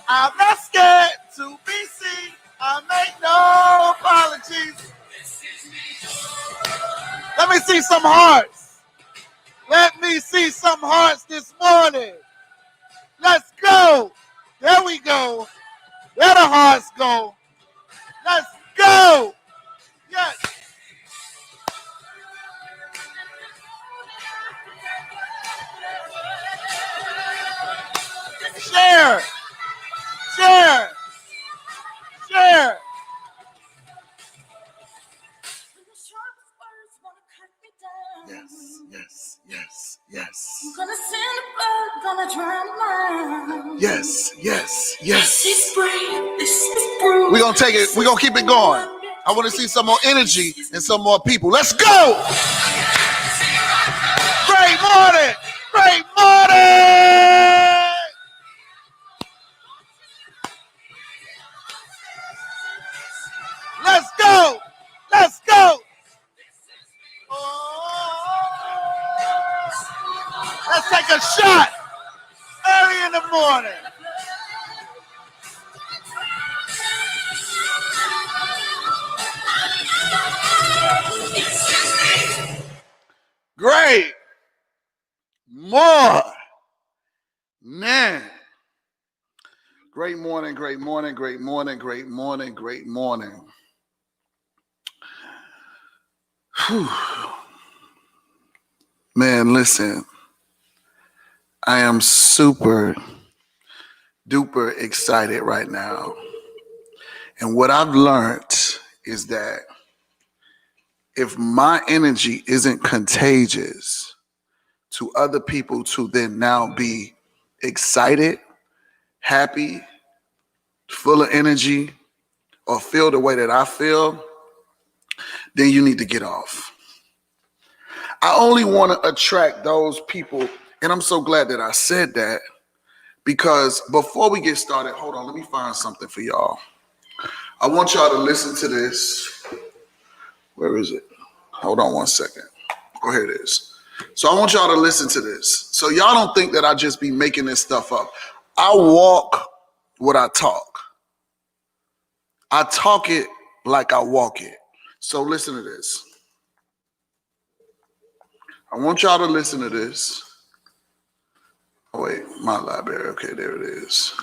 I'm not scared to be seen. I make no apologies. Let me see some hearts. Let me see some hearts this morning. Let's go. There we go. There the hearts go. Let's go. Yes. Share. Share. Share. Yes, yes, yes, yes. I'm gonna send a bird, gonna drown mine. Yes, yes, yes. This is brave, this is brutal. We're gonna take it, we're gonna keep it going. I want to see some more energy and some more people. Let's go! Great morning! Great morning! Let's go! Let's go! Let's take a shot early in the morning. Great. More. Man. Great morning, great morning, great morning, great morning, great morning. Whew. Man, listen. I am super duper excited right now. And what I've learned is that if my energy isn't contagious to other people to then now be excited, happy, full of energy, or feel the way that I feel, then you need to get off. I only want to attract those people, and I'm so glad that I said that, because before we get started, hold on, let me find something for y'all. I want y'all to listen to this. Where is it? Hold on one second. Oh, here it is. So I want y'all to listen to this. So y'all don't think that I just be making this stuff up. I walk what I talk. I talk it like I walk it. So listen to this. I want y'all to listen to this. Oh, wait, my library. Okay, there it is.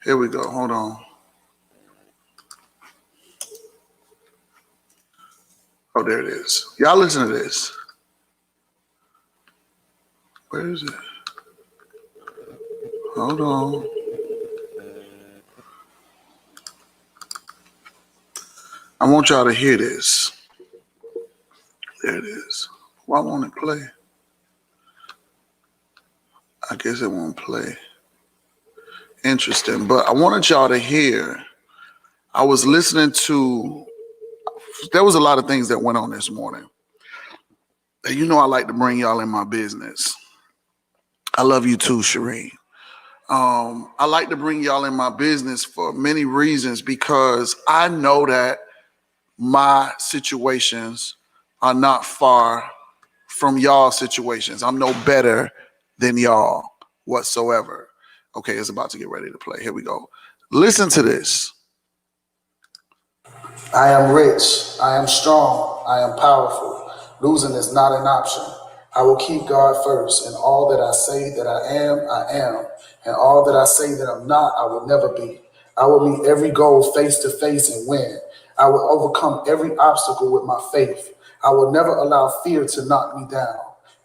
Here we go. Hold on. Oh, there it is. Y'all listen to this. Where is it? Hold on. I want y'all to hear this. There it is. Why won't it play? I guess it won't play. Interesting. But I wanted y'all to hear. I was listening to, there was a lot of things that went on this morning. And you know I like to bring y'all in my business. I love you too, Sheree. I like to bring y'all in my business for many reasons, because I know that my situations are not far from y'all situations. I'm no better than y'all whatsoever. Okay, it's about to get ready to play. Here we go. Listen to this. I am rich. I am strong. I am powerful. Losing is not an option. I will keep God first. And all that I say that I am. And all that I say that I'm not, I will never be. I will meet every goal face to face and win. I will overcome every obstacle with my faith. I will never allow fear to knock me down.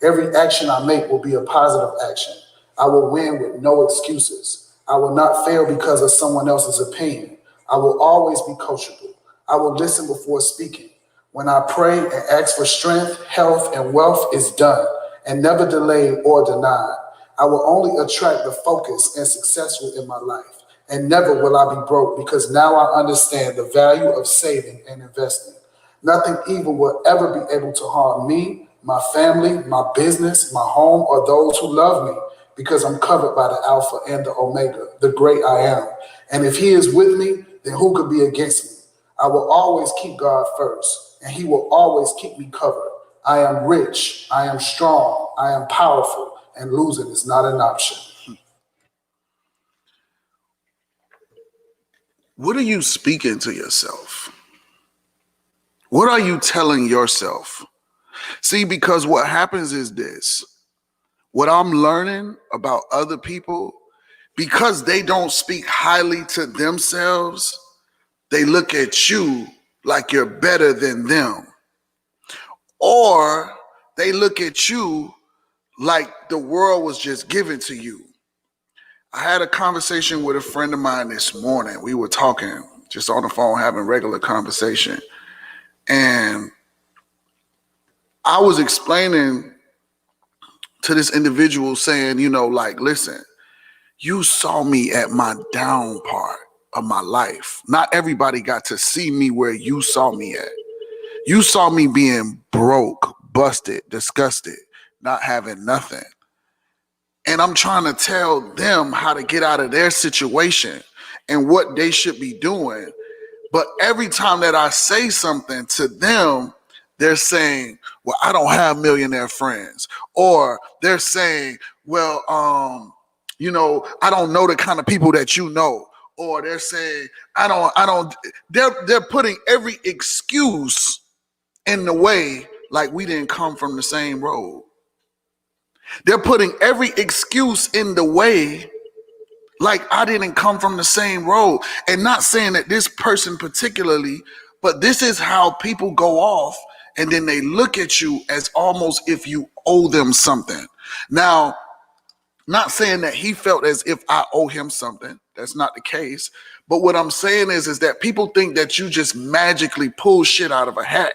Every action I make will be a positive action. I will win with no excuses. I will not fail because of someone else's opinion. I will always be coachable. I will listen before speaking. When I pray and ask for strength, health, and wealth, is done and never delayed or denied. I will only attract the focus and successful in my life, and never will I be broke, because now I understand the value of saving and investing. Nothing evil will ever be able to harm me, my family, my business, my home, or those who love me, because I'm covered by the Alpha and the Omega, the great I am. And if he is with me, then who could be against me? I will always keep God first, and he will always keep me covered. I am rich, I am strong, I am powerful, and losing is not an option. What are you speaking to yourself? What are you telling yourself? See, because what happens is this. What I'm learning about other people, because they don't speak highly to themselves, they look at you like you're better than them. Or they look at you like the world was just given to you. I had a conversation with a friend of mine this morning. We were talking just on the phone, having regular conversation. And I was explaining to this individual saying, like, listen, you saw me at my down part of my life. Not everybody got to see me where you saw me at. You saw me being broke, busted, disgusted, not having nothing. And I'm trying to tell them how to get out of their situation and what they should be doing. But every time that I say something to them, they're saying, well, I don't have millionaire friends. Or they're saying, well, I don't know the kind of people that you know. Or they're saying, they're putting every excuse in the way like we didn't come from the same road. They're putting every excuse in the way like I didn't come from the same road. And not saying that this person particularly, but this is how people go off and then they look at you as almost if you owe them something. Now, not saying that he felt as if I owe him something. That's not the case. But what I'm saying is that people think that you just magically pull shit out of a hat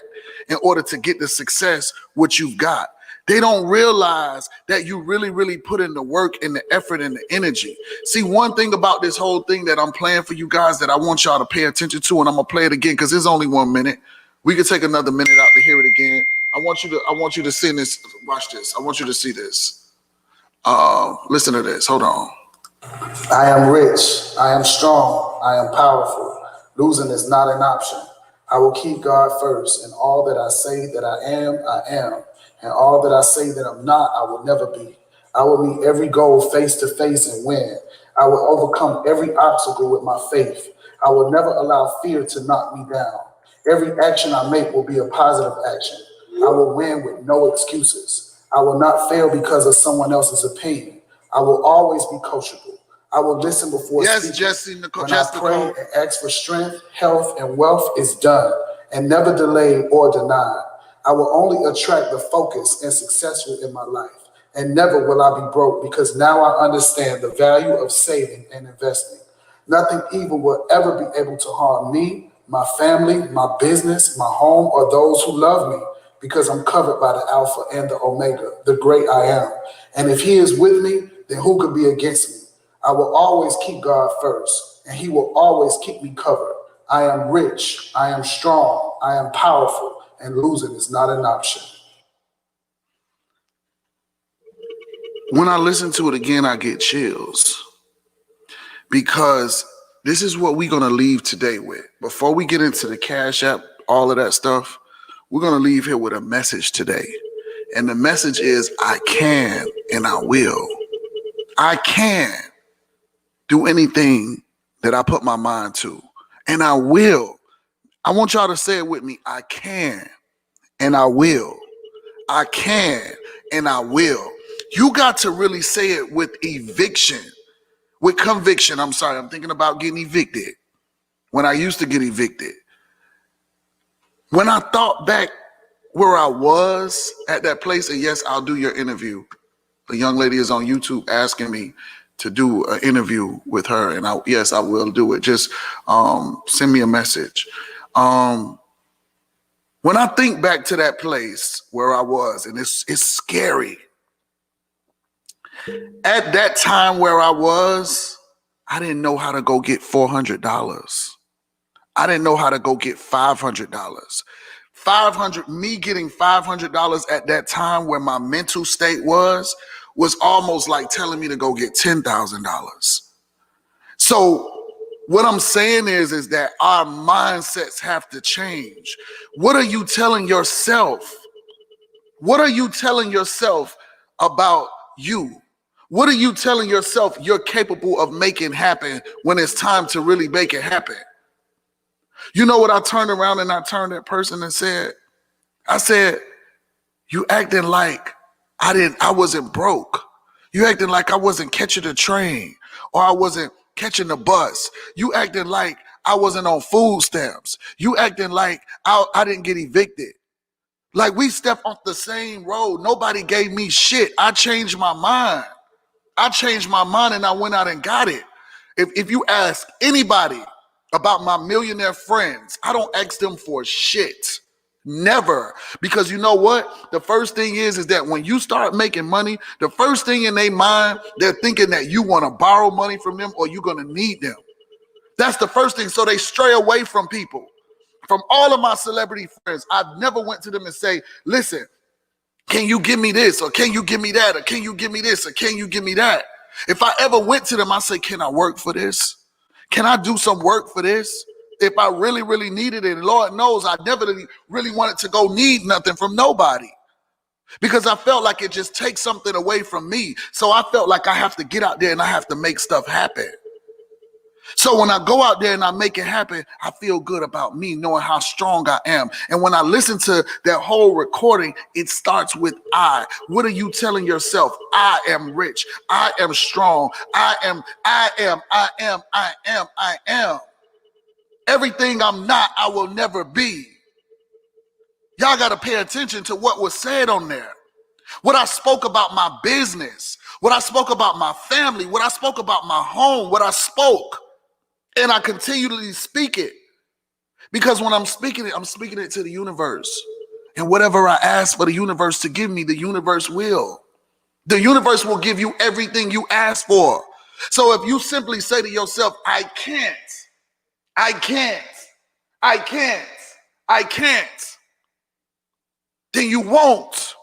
in order to get the success what you've got. They don't realize that you really, really put in the work and the effort and the energy. See, one thing about this whole thing that I'm playing for you guys that I want y'all to pay attention to, and I'm gonna play it again because it's only 1 minute. We can take another minute out to hear it again. I want you to see this. Watch this. I want you to see this. Listen to this. Hold on. I am rich. I am strong. I am powerful. Losing is not an option. I will keep God first. In all that I say that I am. And all that I say that I'm not, I will never be. I will meet every goal face to face and win. I will overcome every obstacle with my faith. I will never allow fear to knock me down. Every action I make will be a positive action. I will win with no excuses. I will not fail because of someone else's opinion. I will always be coachable. I will listen before speaking. Jesse, when I pray and ask for strength, health, and wealth is done and never delayed or denied. I will only attract the focus and successful in my life, and never will I be broke because now I understand the value of saving and investing. Nothing evil will ever be able to harm me, my family, my business, my home, or those who love me because I'm covered by the Alpha and the Omega, the great I am. And if he is with me, then who could be against me? I will always keep God first, and he will always keep me covered. I am rich, I am strong, I am powerful, and losing is not an option. When I listen to it again, I get chills because this is what we're going to leave today with. Before we get into the Cash App, all of that stuff, we're going to leave here with a message today. And the message is, I can and I will. I can do anything that I put my mind to, and I will. I want y'all to say it with me. I can and I will. I can and I will. You got to really say it with eviction, with conviction. I'm sorry, I'm thinking about getting evicted. When I used to get evicted. When I thought back where I was at that place, and yes, I'll do your interview. A young lady is on YouTube asking me to do an interview with her, and yes, I will do it. Just send me a message. When I think back to that place where I was, and it's scary. At that time where I was, I didn't know how to go get $400. I didn't know how to go get $500. Me getting $500 at that time where my mental state was almost like telling me to go get $10,000. So what I'm saying is that our mindsets have to change. What are you telling yourself? What are you telling yourself about you? What are you telling yourself you're capable of making happen when it's time to really make it happen? You know what I turned around and I turned that person and said? I said, you acting like I wasn't broke. You acting like I wasn't catching the train or I wasn't catching the bus. You acting like I wasn't on food stamps. You acting like I didn't get evicted. Like we stepped off the same road. Nobody gave me shit. I changed my mind. I changed my mind and I went out and got it. If you ask anybody about my millionaire friends, I don't ask them for shit. Never. Because you know what? The first thing is that when you start making money, the first thing in their mind, they're thinking that you want to borrow money from them or you're going to need them. That's the first thing. So they stray away from people. From all of my celebrity friends, I've never went to them and say, listen, can you give me this? Or can you give me that? Or can you give me this? Or can you give me that? If I ever went to them, I say, can I work for this? Can I do some work for this? If I really, really needed it, and Lord knows I never really wanted to go need nothing from nobody because I felt like it just takes something away from me. So I felt like I have to get out there and I have to make stuff happen. So when I go out there and I make it happen, I feel good about me knowing how strong I am. And when I listen to that whole recording, it starts with I. What are you telling yourself? I am rich. I am strong. I am. Everything I'm not, I will never be. Y'all got to pay attention to what was said on there. What I spoke about my business, what I spoke about my family, what I spoke about my home, what I spoke. And I continually speak it because when I'm speaking it to the universe. And whatever I ask for the universe to give me, the universe will. The universe will give you everything you ask for. So if you simply say to yourself, I can't, then you won't.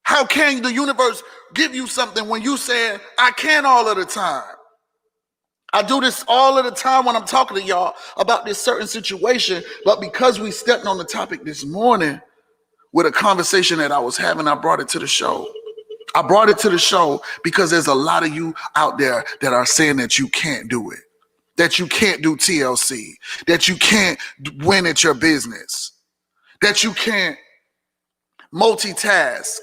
How can the universe give you something when you say, I can all of the time? I do this all of the time when I'm talking to y'all about this certain situation, but because we stepped on the topic this morning with a conversation that I was having, I brought it to the show. I brought it to the show because there's a lot of you out there that are saying that you can't do it, that you can't do TLC, that you can't win at your business, that you can't multitask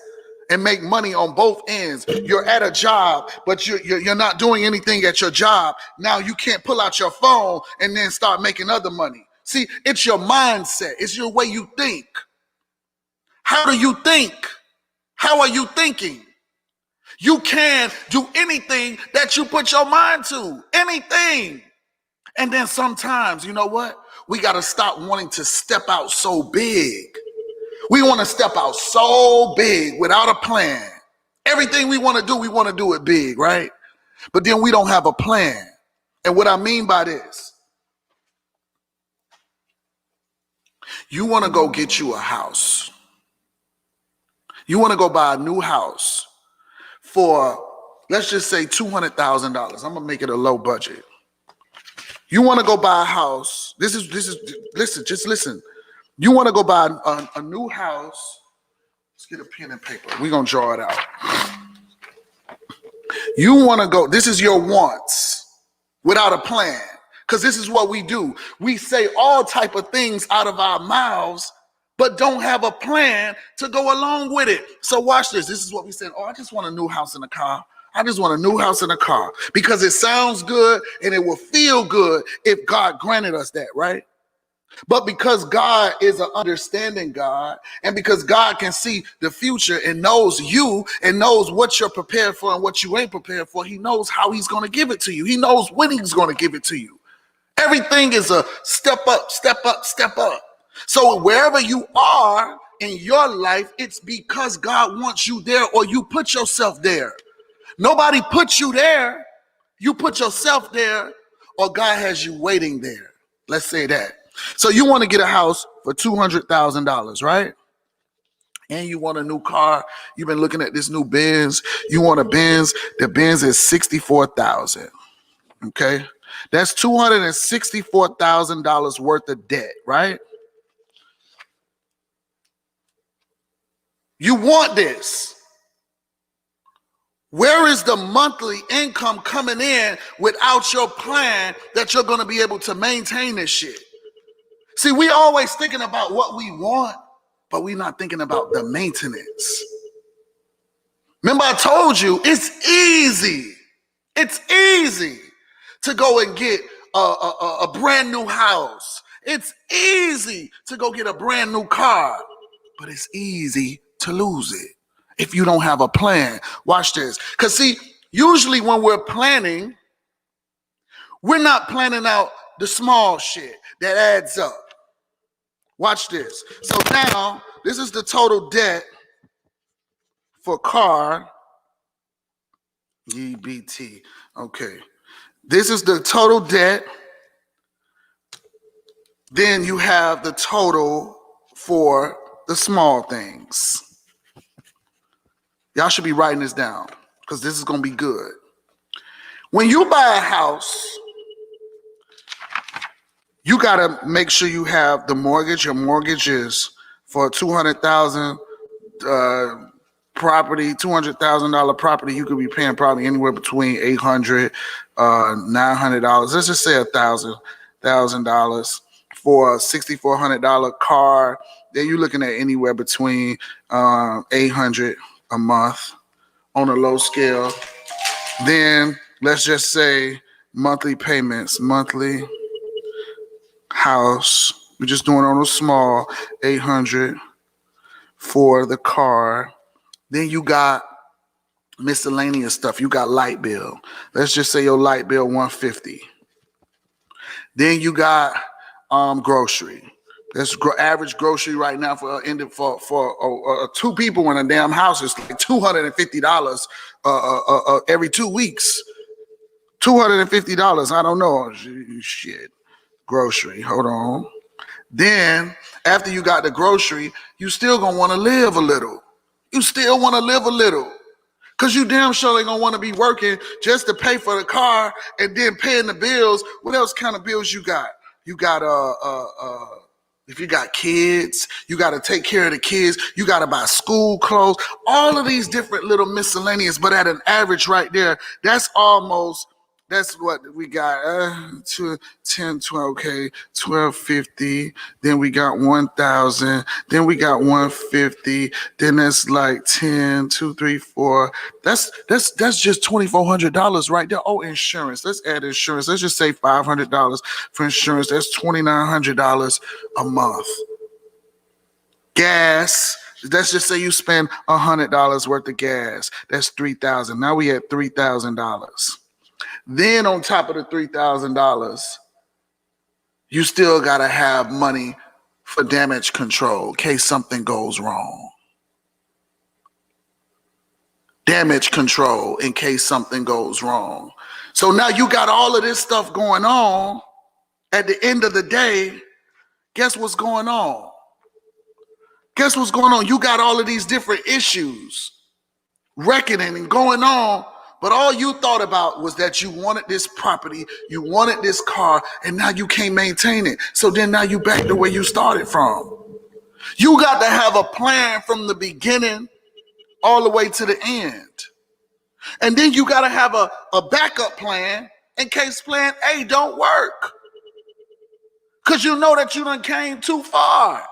and make money on both ends. You're at a job, but you're not doing anything at your job. Now you can't pull out your phone and then start making other money. See, it's your mindset. It's your way you think. How do you think? How are you thinking? You can do anything that you put your mind to. Anything. And then sometimes, you know what? We got to stop wanting to step out so big. We want to step out so big without a plan. Everything we want to do it big, right? But then we don't have a plan. And what I mean by this, you want to go get you a house. You want to go buy a new house for, let's just say $200,000. I'm going to make it a low budget. You want to go buy a house. Listen. You want to go buy a new house. Let's get a pen and paper. We're going to draw it out. You want to go, this is your wants without a plan. Because this is what we do. We say all type of things out of our mouths, but don't have a plan to go along with it. So watch this. This is what we said. Oh, I just want a new house and a car. I just want a new house and a car. Because it sounds good and it will feel good if God granted us that, right? But because God is an understanding God, and because God can see the future and knows you and knows what you're prepared for and what you ain't prepared for, he knows how he's going to give it to you. He knows when he's going to give it to you. Everything is a step up, step up, step up. So wherever you are in your life, it's because God wants you there or you put yourself there. Nobody put you there. You put yourself there or God has you waiting there. Let's say that. So you want to get a house for $200,000, right? And you want a new car. You've been looking at this new Benz. You want a Benz. The Benz is $64,000. Okay, that's $264,000 worth of debt, right? You want this. Where is the monthly income coming in without your plan that you're going to be able to maintain this shit? See, we always thinking about what we want, but we're not thinking about the maintenance. Remember I told you, it's easy. It's easy to go and get a brand new house. It's easy to go get a brand new car, but it's easy to lose it if you don't have a plan. Watch this. Because see, usually when we're planning, we're not planning out the small shit that adds up. Watch this. So now, this is the total debt for car, EBT. Okay. This is the total debt. Then you have the total for the small things. Y'all should be writing this down because this is going to be good. When you buy a house, you got to make sure you have the mortgage. Your mortgage is for $200,000 property, $200,000 property. You could be paying probably anywhere between $800, $900. Let's just say $1,000 for a $6,400 car. Then you're looking at anywhere between $800 a month on a low scale. Then let's just say monthly payments, monthly house. We're just doing on a small, $800 for the car. Then you got miscellaneous stuff. You got light bill. Let's just say your light bill $150. Then you got grocery. That's average grocery right now for two people in a damn house is like $250 every 2 weeks. $250. I don't know. Shit. Grocery. Hold on. Then after you got the grocery, you still gonna want to live a little. You still want to live a little. Because you damn sure ain't gonna want to be working just to pay for the car and then paying the bills. What else kind of bills you got? You got if you got kids, you got to take care of the kids. You got to buy school clothes. All of these different little miscellaneous, but at an average right there, that's what we got. 10, 12, okay, 1250. Then we got 1,000. Then we got 150. Then that's like 10, 2, 3, 4. That's just $2,400 right there. Oh, insurance. Let's add insurance. Let's just say $500 for insurance. That's $2,900 a month. Gas. Let's just say you spend $100 worth of gas. That's $3,000. Now we at $3,000. Then on top of the $3,000, you still got to have money for damage control in case something goes wrong. Damage control in case something goes wrong. So now you got all of this stuff going on. At the end of the day, guess what's going on? Guess what's going on? You got all of these different issues reckoning and going on. But all you thought about was that you wanted this property, you wanted this car, and now you can't maintain it. So then now you back to where you started from. You got to have a plan from the beginning all the way to the end. And then you got to have a backup plan in case plan A don't work. Because you know that you done came too far.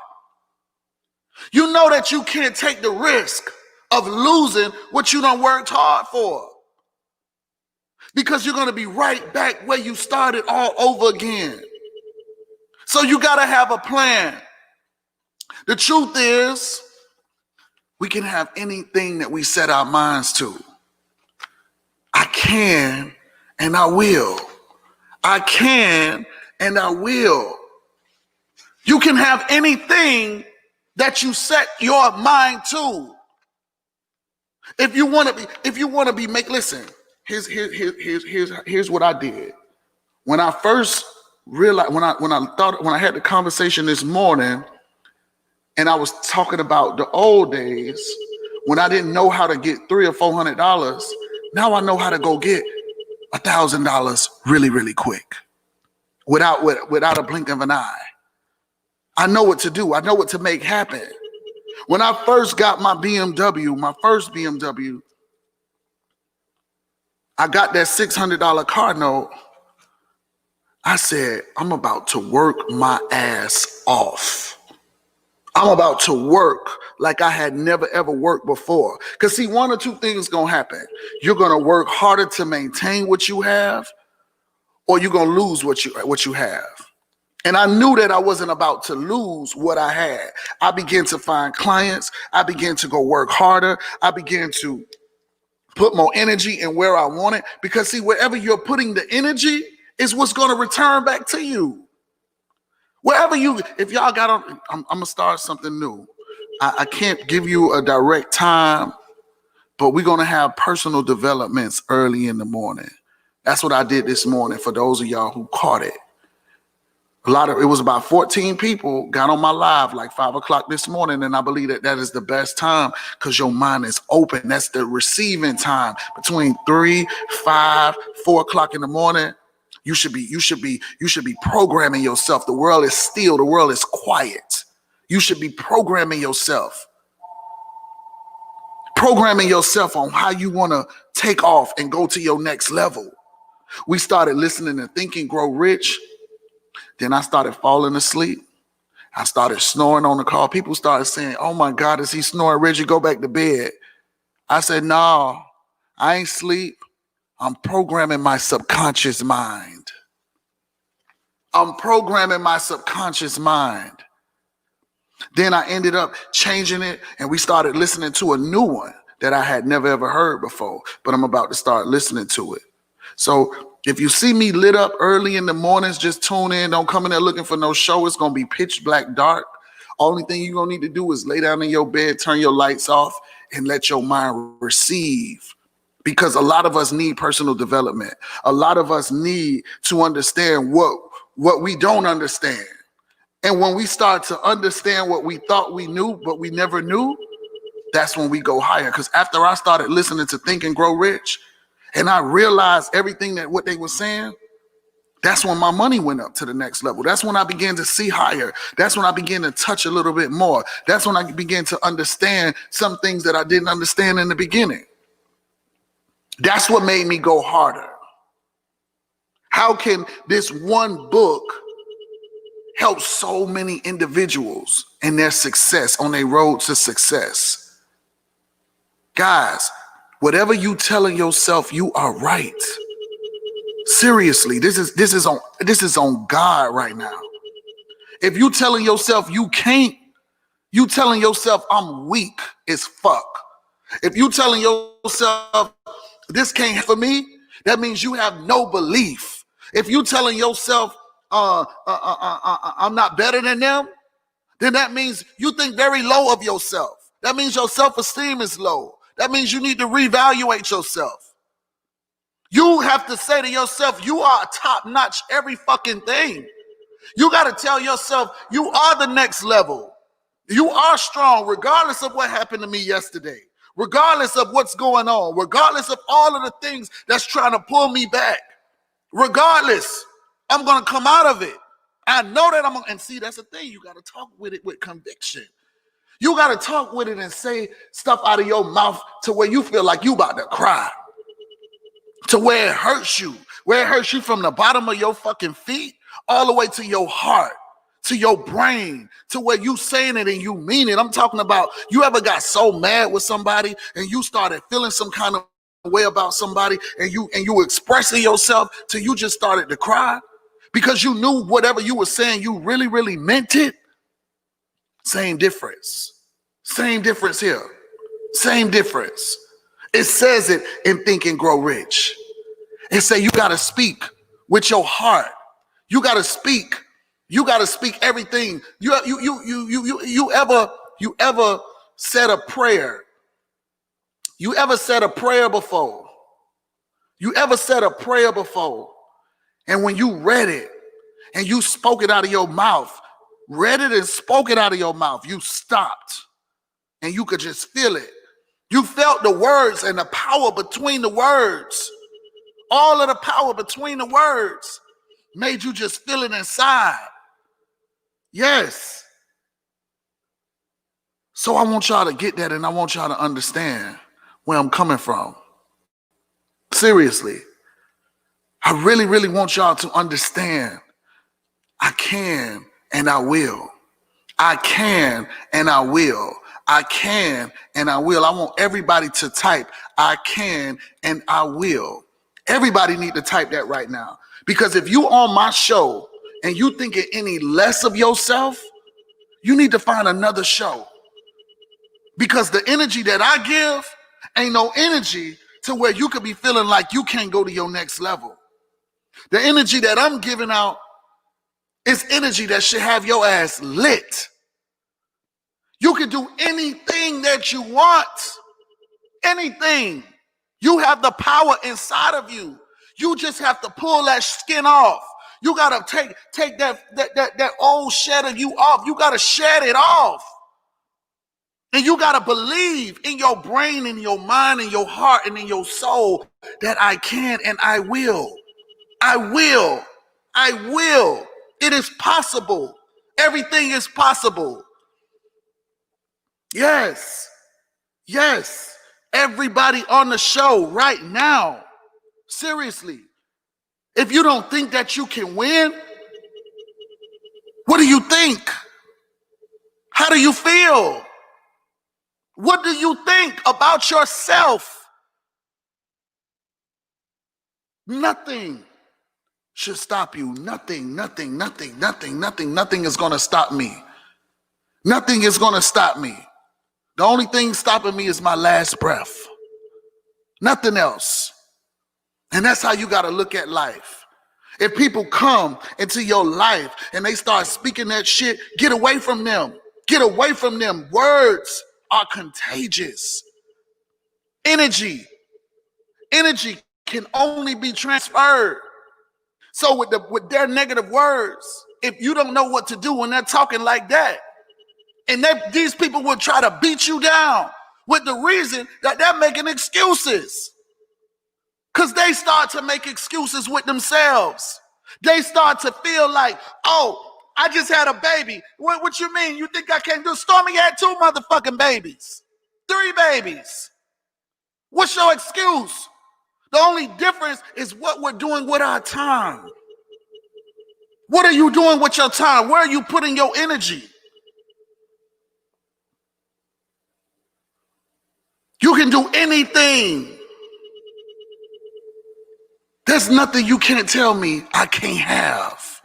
You know that you can't take the risk of losing what you done worked hard for. Because you're going to be right back where you started all over again. So you got to have a plan. The truth is, we can have anything that we set our minds to. I can and I will. I can and I will. You can have anything that you set your mind to. If you want to be, listen. Here's what I did. When I first realized, when I had the conversation this morning, and I was talking about the old days when I didn't know how to get $300 or $400. Now I know how to go get $1,000 really, really quick, without a blink of an eye. I know what to do. I know what to make happen. When I first got my first BMW, I got that $600 car note. I said, I'm about to work my ass off. I'm about to work like I had never ever worked before. Because see, one or two things gonna happen. You're gonna work harder to maintain what you have, or you're gonna lose what you have. And I knew that I wasn't about to lose what I had. I began to find clients. I began to go work harder. I began to put more energy in where I want it. Because see, wherever you're putting the energy is what's going to return back to you. Wherever you, if y'all got on, I'm going to start something new. I can't give you a direct time, but we're going to have personal developments early in the morning. That's what I did this morning for those of y'all who caught it. It was about 14 people got on my live like 5 o'clock this morning. And I believe that is the best time because your mind is open. That's the receiving time between 3, 5, 4 o'clock in the morning. You should be programming yourself. The world is still, the world is quiet. You should be programming yourself on how you want to take off and go to your next level. We started listening to Think and Grow Rich. Then I started falling asleep. I started snoring on the call. People started saying, oh my God, is he snoring? Reggie, go back to bed. I said, no, I ain't sleep. I'm programming my subconscious mind. I'm programming my subconscious mind. Then I ended up changing it and we started listening to a new one that I had never ever heard before, but I'm about to start listening to it. So if you see me lit up early in the mornings, just tune in. Don't come in there looking for no show. It's going to be pitch black dark. Only thing you're going to need to do is lay down in your bed, turn your lights off, and let your mind receive. Because a lot of us need personal development. A lot of us need to understand what we don't understand. And when we start to understand what we thought we knew, but we never knew, that's when we go higher. Because after I started listening to Think and Grow Rich, and I realized everything that what they were saying, that's when my money went up to the next level. That's when I began to see higher. That's when I began to touch a little bit more. That's when I began to understand some things that I didn't understand in the beginning. That's what made me go harder. How can this one book help so many individuals in their success, on their road to success? Guys, whatever you telling yourself, you are right. Seriously, this is on God right now. If you telling yourself you can't, you telling yourself I'm weak as fuck. If you telling yourself this can't happen for me, that means you have no belief. If you telling yourself I'm not better than them, then that means you think very low of yourself. That means your self-esteem is low. That means you need to reevaluate yourself. You have to say to yourself, you are top-notch every fucking thing. You got to tell yourself you are the next level. You are strong regardless of what happened to me yesterday, regardless of what's going on, regardless of all of the things that's trying to pull me back. Regardless, I'm going to come out of it. I know that I'm going to, and see, that's the thing. You got to talk with it with conviction. You got to talk with it and say stuff out of your mouth to where you feel like you about to cry, to where it hurts you from the bottom of your fucking feet all the way to your heart, to your brain, to where you saying it and you mean it. I'm talking about, you ever got so mad with somebody and you started feeling some kind of way about somebody and you expressing yourself till you just started to cry because you knew whatever you were saying, you really, really meant it? Same difference. Same difference here. Same difference. It says it in Think and Grow Rich. It say you got to speak with your heart. You got to speak. You got to speak everything. You ever said a prayer? You ever said a prayer before? You ever said a prayer before? And when you read it and you spoke it out of your mouth, read it and spoke it out of your mouth, you stopped and you could just feel it. You felt the words and the power between the words. All of the power between the words made you just feel it inside. Yes. So I want y'all to get that and I want y'all to understand where I'm coming from. Seriously, I really, really want y'all to understand I can and I will. I can and I will. I can and I will. I want everybody to type I can and I will. Everybody need to type that right now. Because if you on my show and you thinking any less of yourself, you need to find another show. Because the energy that I give ain't no energy to where you could be feeling like you can't go to your next level. The energy that I'm giving out is energy that should have your ass lit. You can do anything that you want. Anything. You have the power inside of you. You just have to pull that skin off. You gotta take that old shed of you off. You gotta shed it off. And you gotta believe in your brain, in your mind, in your heart, and in your soul that I can and I will. I will. I will. It is possible. Everything is possible. Yes. Yes. Everybody on the show right now. Seriously. If you don't think that you can win, what do you think? How do you feel? What do you think about yourself? Nothing should stop you. Nothing is going to stop me. Nothing is going to stop me. The only thing stopping me is my last breath. Nothing else. And that's how you got to look at life. If people come into your life and they start speaking that shit, get away from them. Get away from them. Words are contagious. Energy can only be transferred. So with their negative words, if you don't know what to do when they're talking like that, and these people will try to beat you down with the reason that they're making excuses. Because they start to make excuses with themselves. They start to feel like, oh, I just had a baby. What you mean? You think I can't do? Stormy had 2 motherfucking babies. 3 babies. What's your excuse? The only difference is what we're doing with our time. What are you doing with your time? Where are you putting your energy? You can do anything. There's nothing you can't tell me I can't have.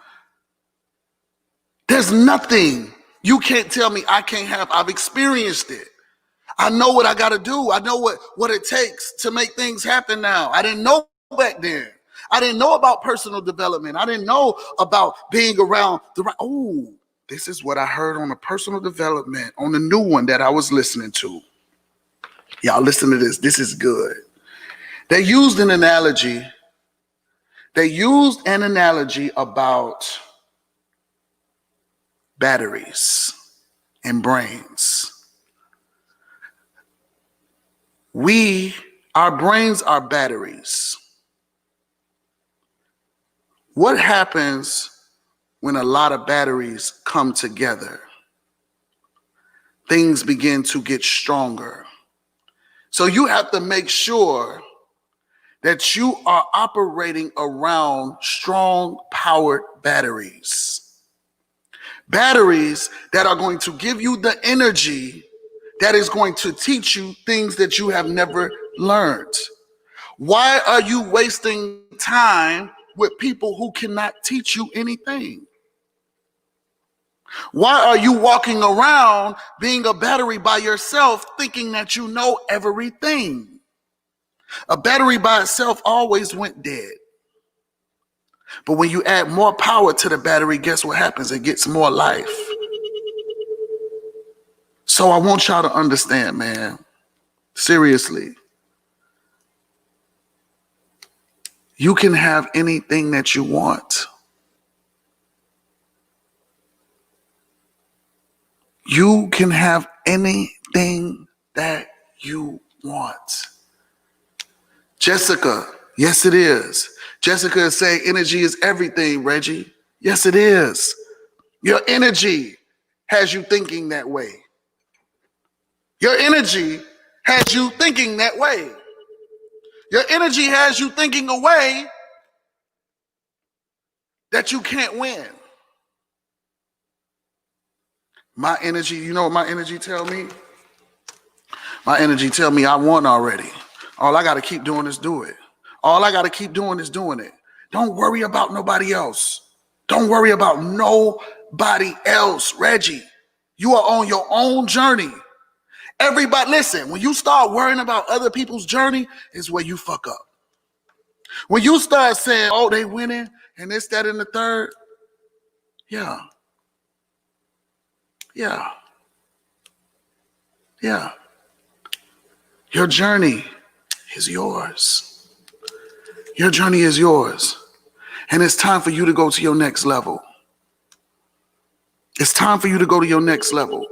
There's nothing you can't tell me I can't have. I've experienced it. I know what I got to do. I know what it takes to make things happen now. I didn't know back then. I didn't know about personal development. I didn't know about being around the right. Oh, this is what I heard on the personal development, on the new one that I was listening to. Y'all listen to this. This is good. They used an analogy. About batteries and brains. Our brains are batteries. What happens when a lot of batteries come together? Things begin to get stronger. So you have to make sure that you are operating around strong powered batteries. Batteries that are going to give you the energy that is going to teach you things that you have never learned. Why are you wasting time with people who cannot teach you anything? Why are you walking around being a battery by yourself thinking that you know everything? A battery by itself always went dead. But when you add more power to the battery, guess what happens? It gets more life. So I want y'all to understand, man, seriously, you can have anything that you want. You can have anything that you want. Jessica, yes it is. Jessica is saying energy is everything, Reggie. Yes it is. Your energy has you thinking that way. Your energy has you thinking that way. Your energy has you thinking a way that you can't win. My energy, you know what my energy tell me? My energy tell me I won already. All I got to keep doing is do it. All I got to keep doing is doing it. Don't worry about nobody else. Don't worry about nobody else, Reggie. You are on your own journey. Everybody, listen, when you start worrying about other people's journey, is where you fuck up. When you start saying, oh, they winning, and this, that, and the third, yeah. Your journey is yours. Your journey is yours. And it's time for you to go to your next level. It's time for you to go to your next level.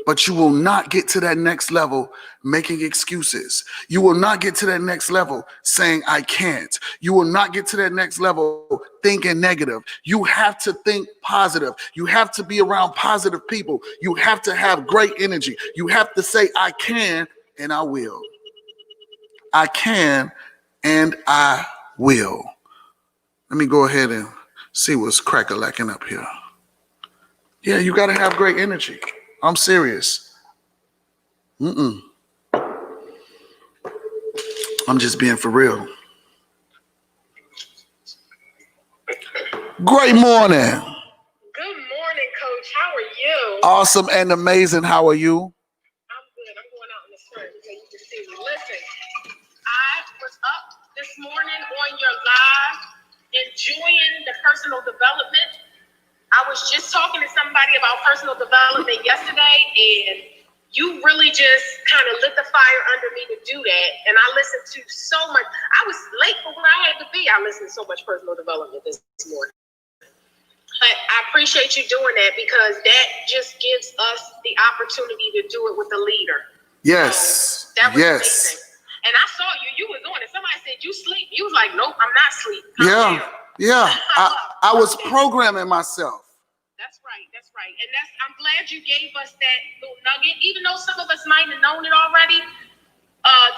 But you will not get to that next level making excuses. You will not get to that next level saying, I can't. You will not get to that next level thinking negative. You have to think positive. You have to be around positive people. You have to have great energy. You have to say, I can and I will. I can and I will. Let me go ahead and see what's crack-a-lacking up here. Yeah, you got to have great energy. I'm serious. I'm just being for real. Great morning. Good morning, Coach. How are you? Awesome and amazing. How are you? I'm good. I'm going out in the sun so you can see me. Listen, I was up this morning on your live, enjoying the personal development. I was just talking to somebody about personal development yesterday, and you really just kind of lit the fire under me to do that. And I listened to so much. I was late for where I had to be. I listened to so much personal development this morning. But I appreciate you doing that because that just gives us the opportunity to do it with a leader. Yes. That was amazing. And I saw you. You was on it. Somebody said, you sleep. You was like, nope, I'm not sleep. Yeah. I was programming myself. That's right. And I'm glad you gave us that little nugget. Even though some of us might have known it already,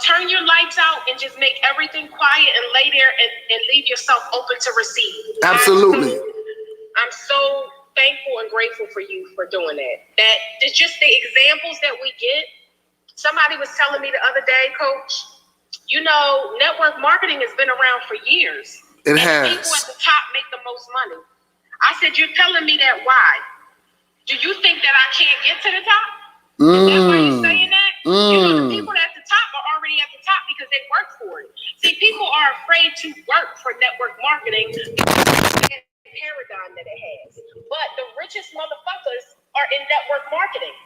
turn your lights out and just make everything quiet and lay there and leave yourself open to receive. Absolutely. I'm so thankful and grateful for you for doing that. That it's just the examples that we get. Somebody was telling me the other day, Coach, you know, network marketing has been around for years. It has. People at the top make the most money. I said, you're telling me that why? Do you think that I can't get to the top? Is that why you're saying that? You know, the people at the top are already at the top because they work for it. See, people are afraid to work for network marketing because of the paradigm that it has. But the richest motherfuckers are in network marketing.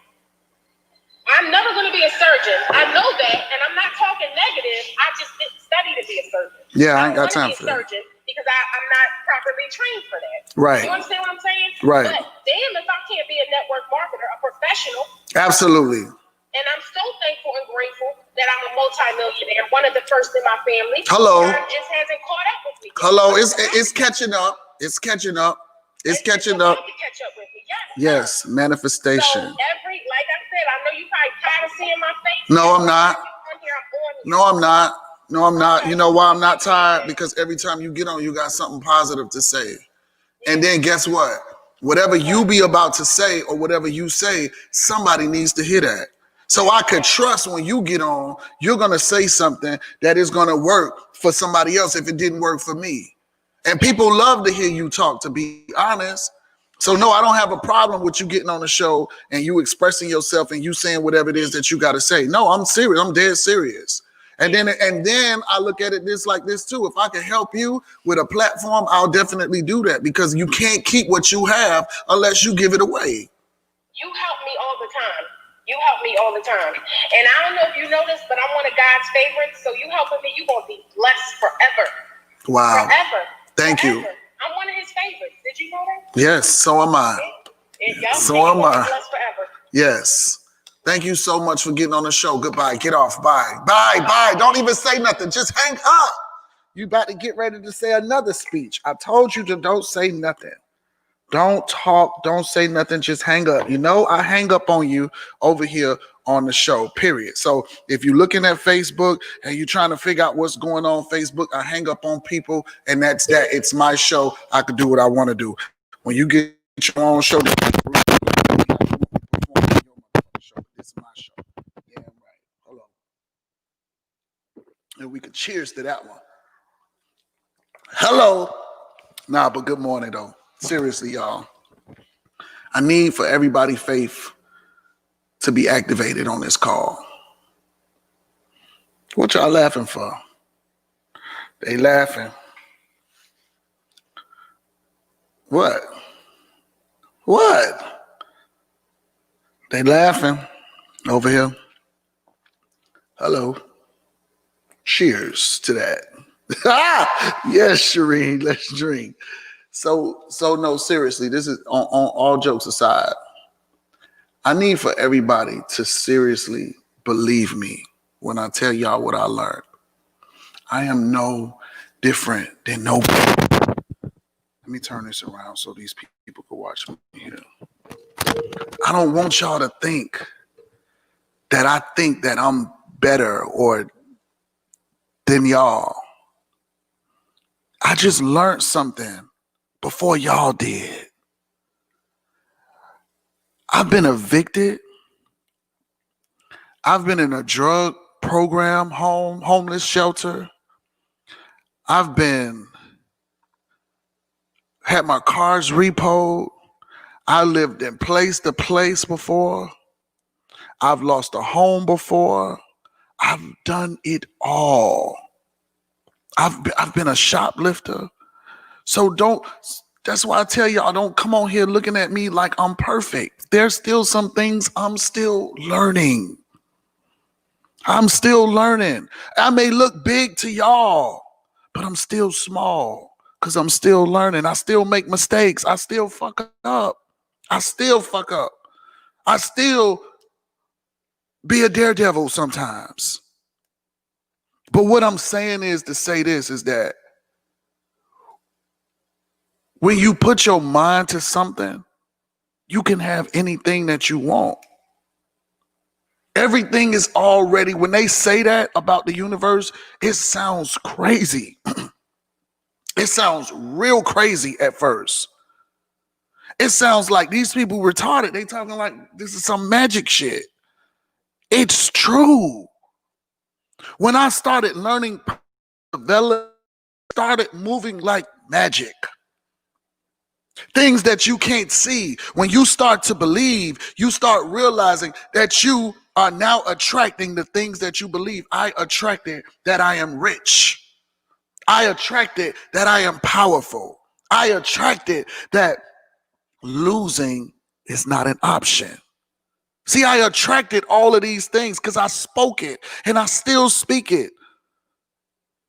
I'm never going to be a surgeon. I know that, and I'm not talking negative. I just didn't study to be a surgeon. Yeah, I ain't got time for that. Because I'm not properly trained for that. Right. You understand what I'm saying? Right. But damn if I can't be a network marketer, a professional. Absolutely. And I'm so thankful and grateful that I'm a multimillionaire, one of the first in my family. Hello. God just hasn't caught up with me. Hello. It's catching up. It's catching up. It's catching up. To catch up with me. Yes, manifestation. So like I said, I know you probably tired of seeing my face. No, I'm not. No, I'm not. You know why I'm not tired? Because every time you get on, you got something positive to say. And then guess what? Whatever you be about to say or whatever you say, somebody needs to hear that. So I could trust when you get on, you're going to say something that is going to work for somebody else if it didn't work for me. And people love to hear you talk, to be honest. So no, I don't have a problem with you getting on the show and you expressing yourself and you saying whatever it is that you got to say. No, I'm serious. I'm dead serious. And then I look at it like this too. If I can help you with a platform, I'll definitely do that because you can't keep what you have unless you give it away. You help me all the time. And I don't know if you know this, but I'm one of God's favorites. So you helping me, you're going to be blessed forever. Wow. Forever. Thank you. I'm one of his favorites. Did you know that? Yes, so am I. So am I. Blessed forever. Yes. Thank you so much for getting on the show. Goodbye. Get off. Bye. Bye. Don't even say nothing. Just hang up. You about to get ready to say another speech. I told you to don't say nothing. Don't talk. Don't say nothing. Just hang up. You know, I hang up on you over here on the show, period. So if you're looking at Facebook and you're trying to figure out what's going on Facebook, I hang up on people, and that's that. It's my show. I can do what I want to do. When you get your own show, it's my show. Yeah, I'm right. Hold on. And we could cheers to that one. Hello. Nah, but good morning, though. Seriously, y'all. I need for everybody's faith to be activated on this call. What y'all laughing for? They laughing. What? What? They laughing over here. Hello. Cheers to that. Yes, Shireen, let's drink. So no, seriously, this is on all jokes aside. I need for everybody to seriously believe me when I tell y'all what I learned. I am no different than nobody. Let me turn this around so these people can watch me here. I don't want y'all to think that I think that I'm better or than y'all. I just learned something before y'all did. I've been evicted. I've been in a drug program, homeless shelter. I've had my cars repoed. I lived in place to place before. I've lost a home before. I've done it all. I've been a shoplifter. So that's why I tell y'all, don't come on here looking at me like I'm perfect. There's still some things I'm still learning. I'm still learning. I may look big to y'all, but I'm still small because I'm still learning. I still make mistakes. I still fuck up. I still fuck up. I still be a daredevil sometimes. But what I'm saying is to say this is that when you put your mind to something, you can have anything that you want. Everything is already, when they say that about the universe, it sounds crazy. It sounds real crazy at first. It sounds like these people retarded. They talking like this is some magic shit. It's true. When I started learning, started moving like magic. Things that you can't see. When you start to believe, you start realizing that you are now attracting the things that you believe. I attracted that I am rich. I attracted that I am powerful. I attracted that losing is not an option. See, I attracted all of these things because I spoke it and I still speak it.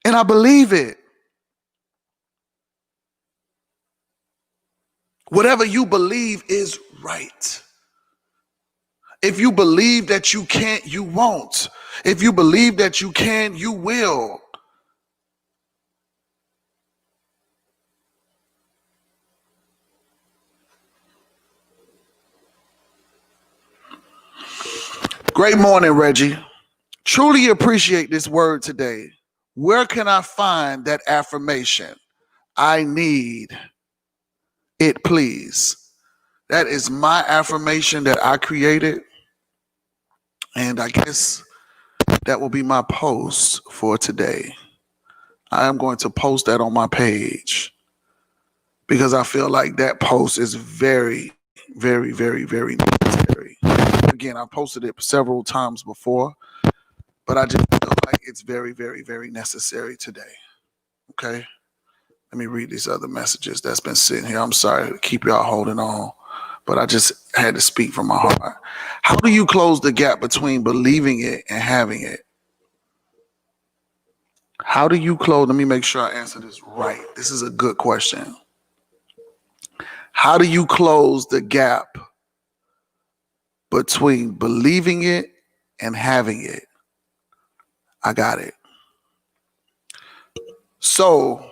And I believe it. Whatever you believe is right. If you believe that you can't, you won't. If you believe that you can, you will. Great morning, Reggie. Truly appreciate this word today. Where can I find that affirmation? I need it, please. That is my affirmation that I created. And I guess that will be my post for today. I am going to post that on my page because I feel like that post is very, very, very, very necessary. Again, I posted it several times before, but I just feel like it's very, very, very necessary today. Okay? Let me read these other messages that's been sitting here. I'm sorry to keep y'all holding on, but I just had to speak from my heart. How do you close the gap between believing it and having it? How do you close? Let me make sure I answer this right. This is a good question. How do you close the gap between believing it and having it? I got it. So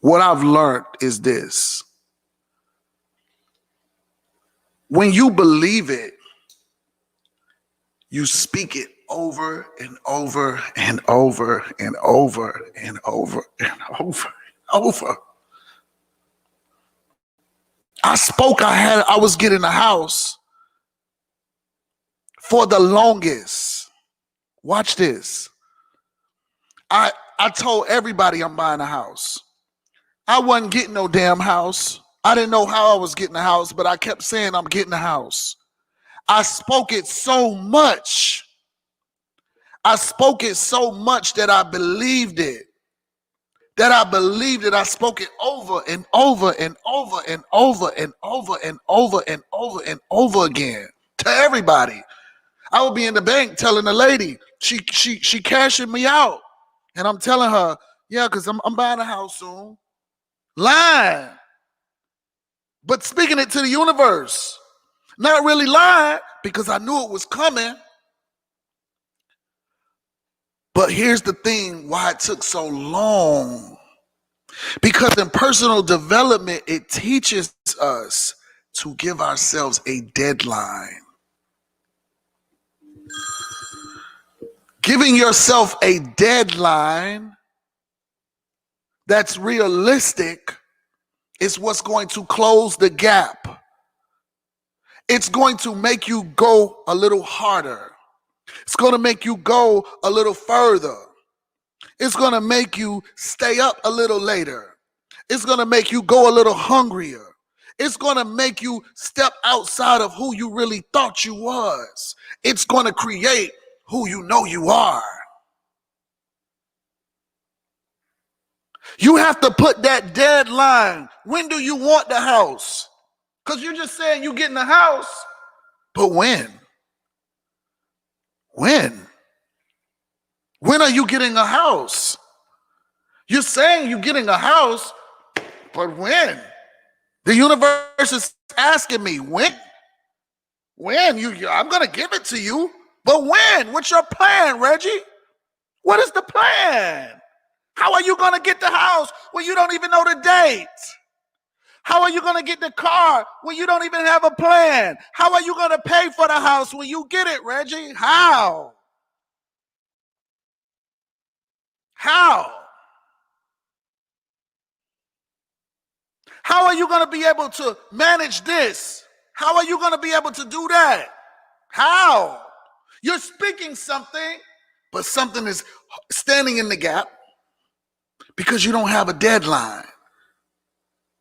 what I've learned is this. When you believe it, you speak it over and over and over and over and over and over and over. I was getting a house for the longest. Watch this. I told everybody I'm buying a house. I wasn't getting no damn house. I didn't know how I was getting a house, but I kept saying I'm getting a house. I spoke it so much. I spoke it so much that I believed it. I spoke it over and over and over and over and over and over and over and over again to everybody. I would be in the bank telling the lady, she cashing me out. And I'm telling her, yeah, because I'm buying a house soon. Lying. But speaking it to the universe. Not really lying because I knew it was coming. But here's the thing, why it took so long. Because in personal development, it teaches us to give ourselves a deadline. Giving yourself a deadline that's realistic is what's going to close the gap. It's going to make you go a little harder. It's going to make you go a little further. It's going to make you stay up a little later. It's going to make you go a little hungrier. It's going to make you step outside of who you really thought you was. It's going to create who you know you are. You have to put that deadline. When do you want the house? Because you're just saying you're getting the house, but when? When? When are you getting a house? You're saying you're getting a house, but when? The universe is asking me, when? When? I'm going to give it to you, but when? What's your plan, Reggie? What is the plan? How are you going to get the house when you don't even know the date? How are you going to get the car when you don't even have a plan? How are you going to pay for the house when you get it, Reggie? How? How? How are you going to be able to manage this? How are you going to be able to do that? How? You're speaking something, but something is standing in the gap because you don't have a deadline.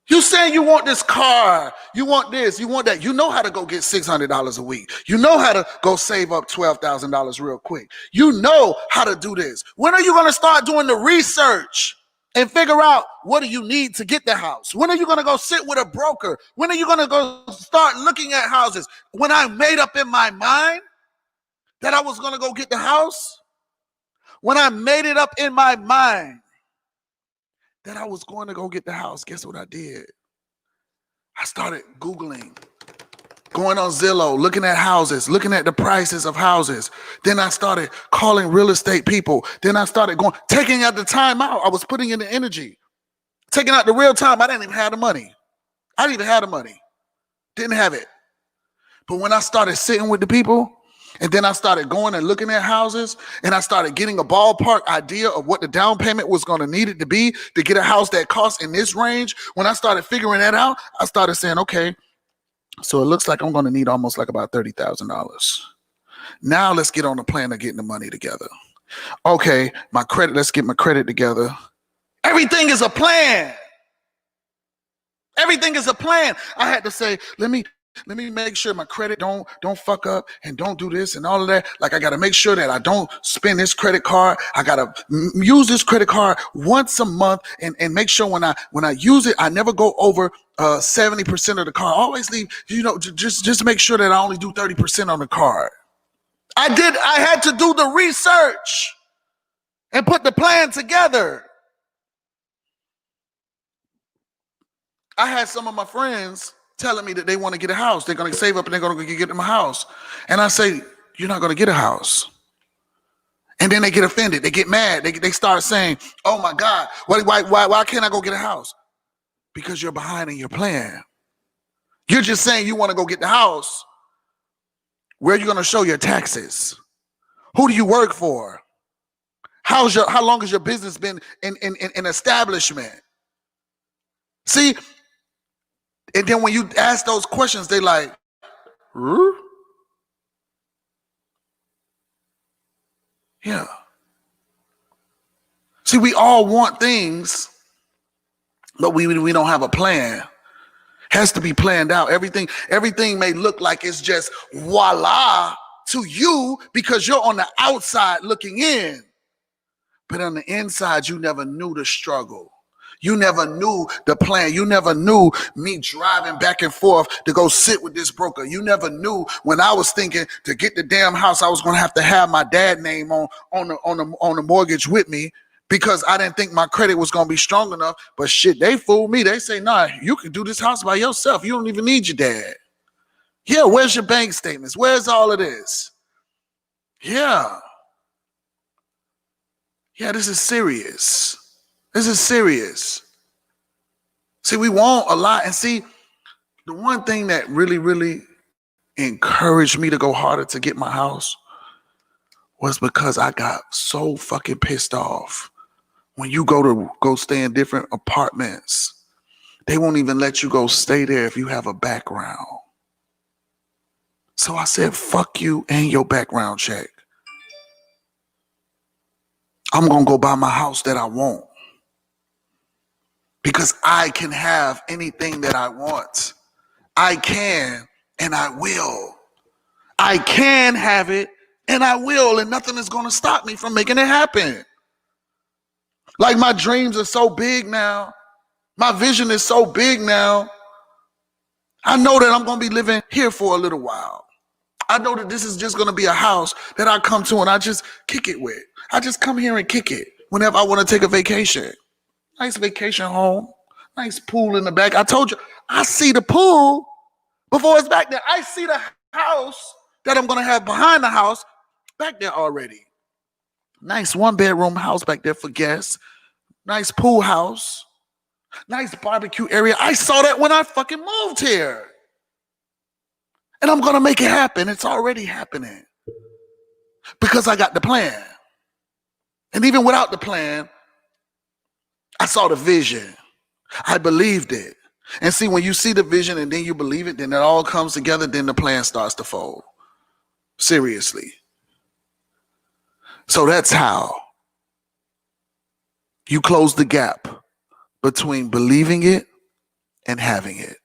You saying you want this car, you want this, you want that. You know how to go get $600 a week. You know how to go save up $12,000 real quick. You know how to do this. When are you going to start doing the research and figure out what do you need to get the house? When are you going to go sit with a broker? When are you going to go start looking at houses? When I made up in my mind that I was going to go get the house, when I made it up in my mind that I was going to go get the house, guess what I did? I started Googling, going on Zillow, looking at houses, looking at the prices of houses. Then I started calling real estate people. Then I started taking out the time out. I was putting in the energy, taking out the real time. I didn't even have the money. Didn't have it. But when I started sitting with the people, and then I started going and looking at houses, and I started getting a ballpark idea of what the down payment was going to need it to be to get a house that costs in this range. When I started figuring that out, I started saying, okay, so it looks like I'm going to need almost like about $30,000. Now let's get on the plan of getting the money together. Okay, let's get my credit together. Everything is a plan. Everything is a plan. I had to say, let me make sure my credit don't fuck up and don't do this and all of that. Like I got to make sure that I don't spend this credit card. I got to use this credit card once a month and make sure when I use it, I never go over 70% of the card. Always leave, just make sure that I only do 30% on the card. I had to do the research and put the plan together. I had some of my friends telling me that they want to get a house. They're going to save up and they're going to get them a house. And I say, you're not going to get a house. And then they get offended. They get mad. They start saying, oh my God, why can't I go get a house? Because you're behind in your plan. You're just saying you want to go get the house. Where are you going to show your taxes? Who do you work for? How long has your business been in establishment? See, and then when you ask those questions, they like, huh? Yeah. See, we all want things, but we don't have a plan. Has to be planned out. Everything may look like it's just voila to you because you're on the outside looking in. But on the inside, you never knew the struggle. You never knew the plan. You never knew me driving back and forth to go sit with this broker. You never knew when I was thinking to get the damn house, I was going to have my dad's name on the mortgage with me because I didn't think my credit was going to be strong enough. But shit, they fooled me. They say, nah, you can do this house by yourself. You don't even need your dad. Yeah, where's your bank statements? Where's all of this? Yeah. Yeah, this is serious. This is serious. See, we want a lot. And see, the one thing that really, really encouraged me to go harder to get my house was because I got so fucking pissed off. When you go stay in different apartments, they won't even let you go stay there if you have a background. So I said, fuck you and your background check. I'm going to go buy my house that I want. Because I can have anything that I want. I can and I will. I can have it and I will, and nothing is going to stop me from making it happen. Like my dreams are so big now. My vision is so big now. I know that I'm going to be living here for a little while. I know that this is just going to be a house that I come to and I just kick it with. I just come here and kick it whenever I want to take a vacation. Nice vacation home. Nice pool in the back. I told you, I see the pool before it's back there. I see the house that I'm going to have behind the house back there already. Nice 1-bedroom house back there for guests. Nice pool house. Nice barbecue area. I saw that when I fucking moved here. And I'm going to make it happen. It's already happening. Because I got the plan. And even without the plan, I saw the vision. I believed it. And see, when you see the vision and then you believe it, then it all comes together, then the plan starts to fold. Seriously. So that's how you close the gap between believing it and having it.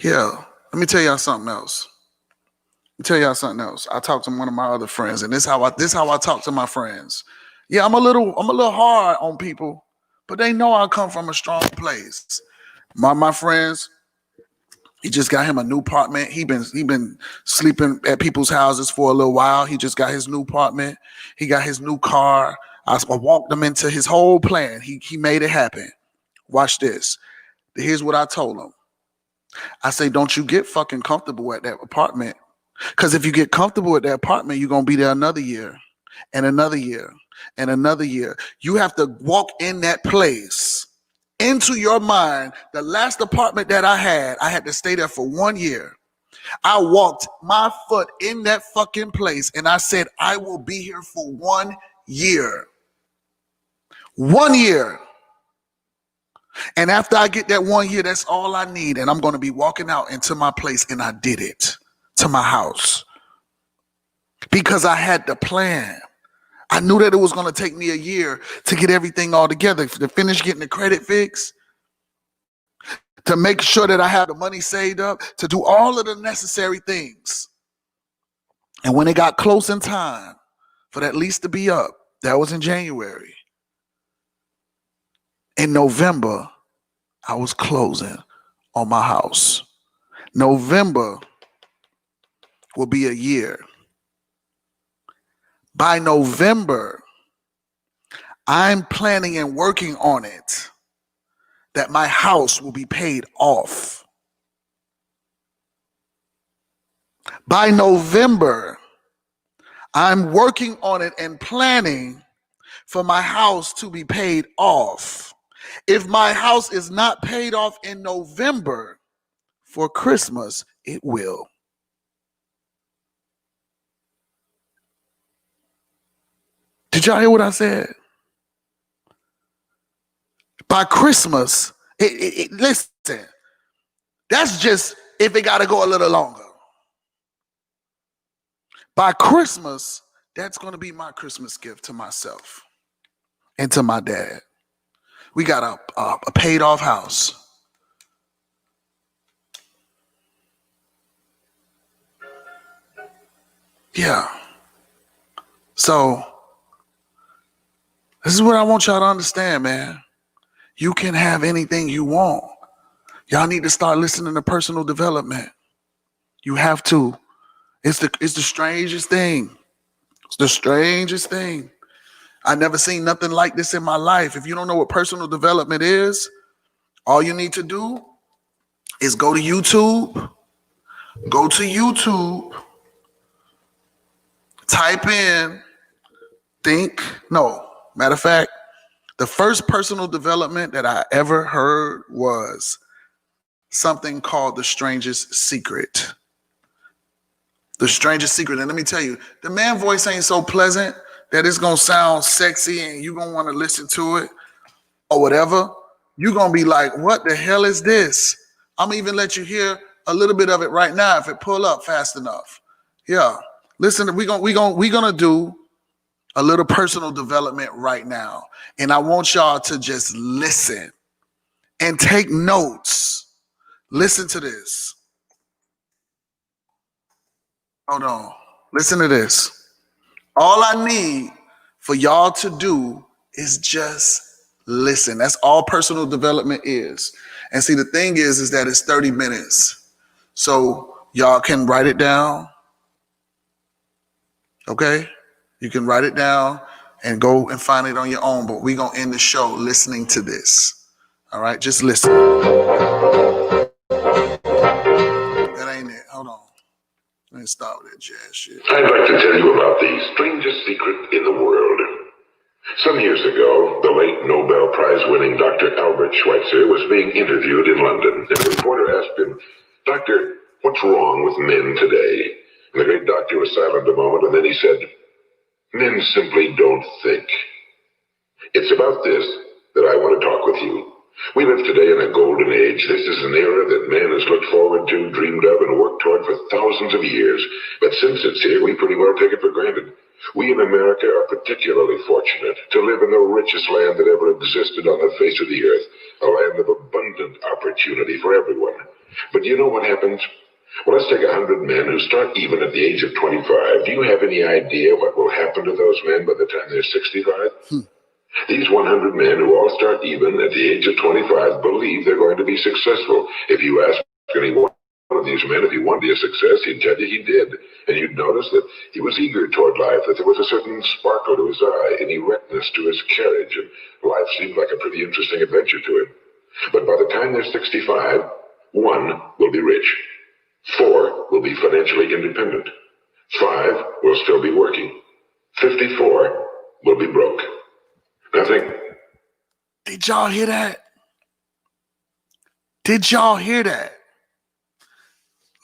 Yeah, let me tell y'all something else. I talked to one of my other friends, and this how I talk to my friends. Yeah, I'm a little hard on people, but they know I come from a strong place. My friends, he just got him a new apartment. He been sleeping at people's houses for a little while. He just got his new apartment. He got his new car. I walked him into his whole plan. He made it happen. Watch this. Here's what I told him. I say, don't you get fucking comfortable at that apartment. Because if you get comfortable at that apartment, you're going to be there another year and another year and another year. You have to walk in that place. Into your mind, the last apartment that I had to stay there for 1 year. I walked my foot in that fucking place and I said, I will be here for 1 year. 1 year. And after I get that 1 year, that's all I need. And I'm going to be walking out into my place, and I did it, to my house. Because I had the plan. I knew that it was going to take me a year to get everything all together, to finish getting the credit fixed, to make sure that I have the money saved up, to do all of the necessary things. And when it got close in time for that lease to be up, that was in January. In November, I was closing on my house. November will be a year. By November, I'm planning and working on it that my house will be paid off. By November, I'm working on it and planning for my house to be paid off. If my house is not paid off in November, for Christmas, it will. Did y'all hear what I said? By Christmas, listen, that's just if it got to go a little longer. By Christmas, that's going to be my Christmas gift to myself and to my dad. We got a paid off house. Yeah. So this is what I want y'all to understand, man. You can have anything you want. Y'all need to start listening to personal development. You have to. It's the strangest thing. It's the strangest thing. I never seen nothing like this in my life. If you don't know what personal development is, all you need to do is go to YouTube. Go to YouTube. Type in matter of fact, the first personal development that I ever heard was something called The Strangest Secret. The Strangest Secret. And let me tell you, the man voice ain't so pleasant that it's going to sound sexy and you're going to want to listen to it or whatever. You're going to be like, what the hell is this? I'm going to even let you hear a little bit of it right now if it pull up fast enough. Yeah. Listen, we're going to do a little personal development right now. And I want y'all to just listen and take notes. Listen to this. Hold on. Listen to this. All I need for y'all to do is just listen. That's all personal development is. And see, the thing is that it's 30 minutes. So y'all can write it down. Okay? You can write it down and go and find it on your own. But we're going to end the show listening to this. All right? Just listen. That ain't it. Hold on. Let me stop with that jazz shit. I'd like to tell you about the strangest secret in the world. Some years ago, the late Nobel Prize-winning Dr. Albert Schweitzer was being interviewed in London. And the reporter asked him, "Doctor, what's wrong with men today?" And the great doctor was silent a moment, and then he said, "Men simply don't think." It's about this that I want to talk with you. We live today in a golden age. This is an era that man has looked forward to, dreamed of, and worked toward for thousands of years. But since it's here, we pretty well take it for granted. We in America are particularly fortunate to live in the richest land that ever existed on the face of the earth, a land of abundant opportunity for everyone. But you know what happens? Well, let's take 100 men who start even at the age of 25. Do you have any idea what will happen to those men by the time they're 65? These 100 men who all start even at the age of 25 believe they're going to be successful. If you ask any one of these men if he wanted to be a success, he'd tell you he did. And you'd notice that he was eager toward life, that there was a certain sparkle to his eye, an erectness to his carriage, and life seemed like a pretty interesting adventure to him. But by the time they're 65, 1 will be rich. 4 will be financially independent. 5 will still be working. 54 will be broke. Nothing. Did y'all hear that? Did y'all hear that?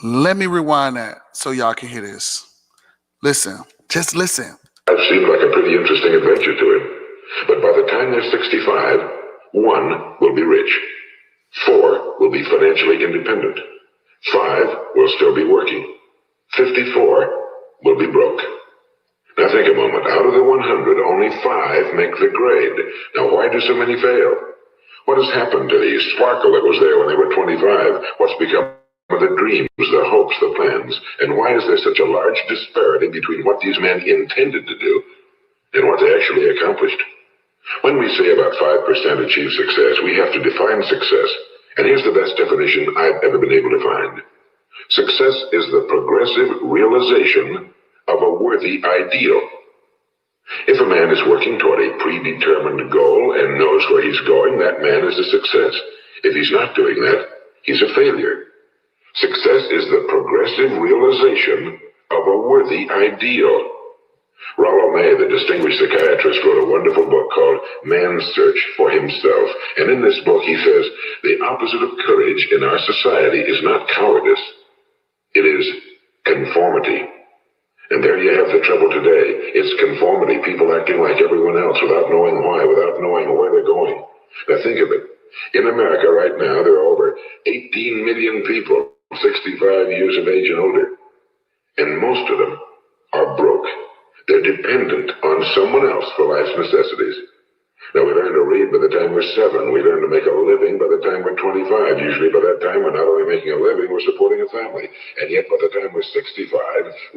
Let me rewind that so y'all can hear this. Listen. Just listen. That seemed like a pretty interesting adventure to him. But by the time they're 65, 1 will be rich. 4 will be financially independent. 5 will still be working. 54 will be broke. Now think a moment. Out of the 100, only 5 make the grade. Now why do so many fail? What has happened to the sparkle that was there when they were 25? What's become of the dreams, the hopes, the plans? And why is there such a large disparity between what these men intended to do and what they actually accomplished? When we say about 5% achieve success, we have to define success. And here's the best definition I've ever been able to find. Success is the progressive realization of a worthy ideal. If a man is working toward a predetermined goal and knows where he's going, that man is a success. If he's not doing that, he's a failure. Success is the progressive realization of a worthy ideal. Rollo May, the distinguished psychiatrist, wrote a wonderful book called Man's Search for Himself. And in this book, he says, the opposite of courage in our society is not cowardice. It is conformity. And there you have the trouble today. It's conformity. People acting like everyone else without knowing why, without knowing where they're going. Now think of it. In America right now, there are over 18 million people 65 years of age and older. And most of them are broke. They're dependent on someone else for life's necessities. Now, we learn to read by the time we're 7. We learn to make a living by the time we're 25. Usually by that time, we're not only making a living, we're supporting a family. And yet by the time we're 65,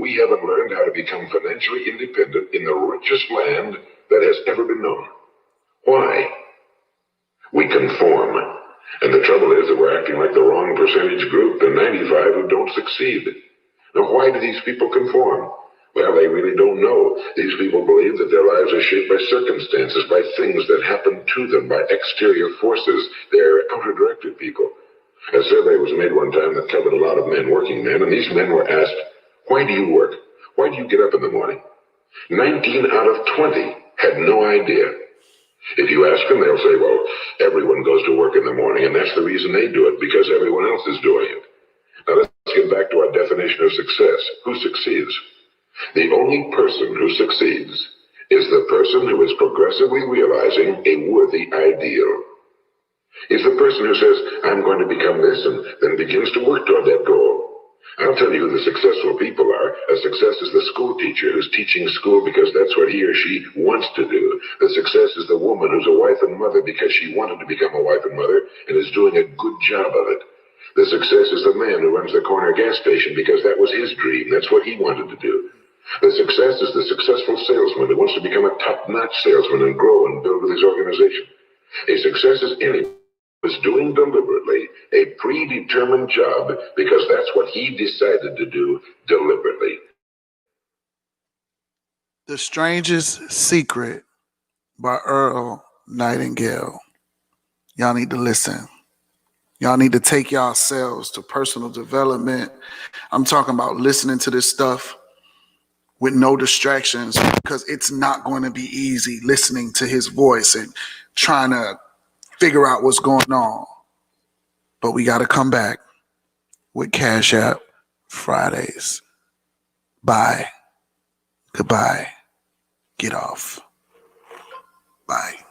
we haven't learned how to become financially independent in the richest land that has ever been known. Why? We conform. And the trouble is that we're acting like the wrong percentage group, the 95 who don't succeed. Now, why do these people conform? Well, they really don't know. These people believe that their lives are shaped by circumstances, by things that happen to them, by exterior forces. They're outer-directed people. A survey was made one time that covered a lot of men, working men, and these men were asked, why do you work? Why do you get up in the morning? 19 out of 20 had no idea. If you ask them, they'll say, well, everyone goes to work in the morning, and that's the reason they do it, because everyone else is doing it. Now, let's get back to our definition of success. Who succeeds? The only person who succeeds is the person who is progressively realizing a worthy ideal. It's the person who says, I'm going to become this, and then begins to work toward that goal. I'll tell you who the successful people are. A success is the school teacher who's teaching school because that's what he or she wants to do. The success is the woman who's a wife and mother because she wanted to become a wife and mother and is doing a good job of it. The success is the man who runs the corner gas station because that was his dream. That's what he wanted to do. The success is the successful salesman who wants to become a top-notch salesman and grow and build with his organization. A success is anyone who is doing deliberately a predetermined job because that's what he decided to do deliberately. The Strangest Secret by Earl Nightingale. Y'all need to listen. Y'all need to take yourselves to personal development. I'm talking about listening to this stuff with no distractions, because it's not going to be easy listening to his voice and trying to figure out what's going on. But we got to come back with Cash App Fridays. Bye. Goodbye. Get off. Bye.